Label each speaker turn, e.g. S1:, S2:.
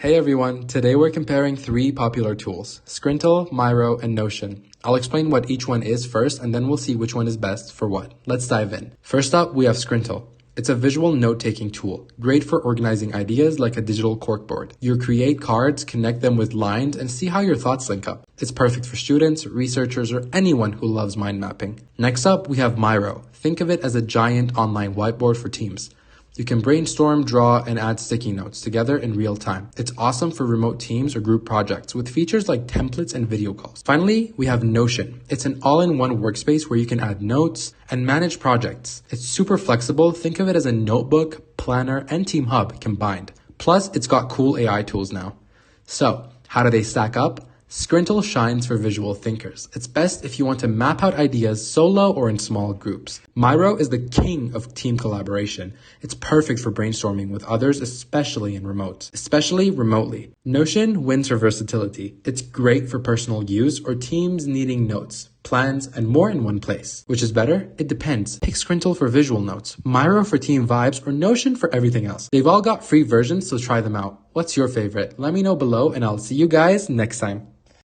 S1: Hey everyone, today we're comparing three popular tools, Scrintal, Miro, and Notion. I'll explain what each one is first and then we'll see which one is best for what. Let's dive in. First up, we have Scrintal. It's a visual note-taking tool, great for organizing ideas like a digital corkboard. You create cards, connect them with lines, and see how your thoughts link up. It's perfect for students, researchers, or anyone who loves mind mapping. Next up, we have Miro. Think of it as a giant online whiteboard for teams. You can brainstorm, draw, and add sticky notes together in real time. It's awesome for remote teams or group projects with features like templates and video calls. Finally, we have Notion. It's an all-in-one workspace where you can add notes and manage projects. It's super flexible. Think of it as a notebook, planner, and team hub combined. Plus, it's got cool AI tools now. So, how do they stack up? Scrintal shines for visual thinkers. It's best if you want to map out ideas solo or in small groups. Miro is the king of team collaboration. It's perfect for brainstorming with others, especially remotely. Notion wins for versatility. It's great for personal use or teams needing notes, plans, and more in one place. Which is better? It depends. Pick Scrintal for visual notes, Miro for team vibes, or Notion for everything else. They've all got free versions, so try them out. What's your favorite? Let me know below and I'll see you guys next time.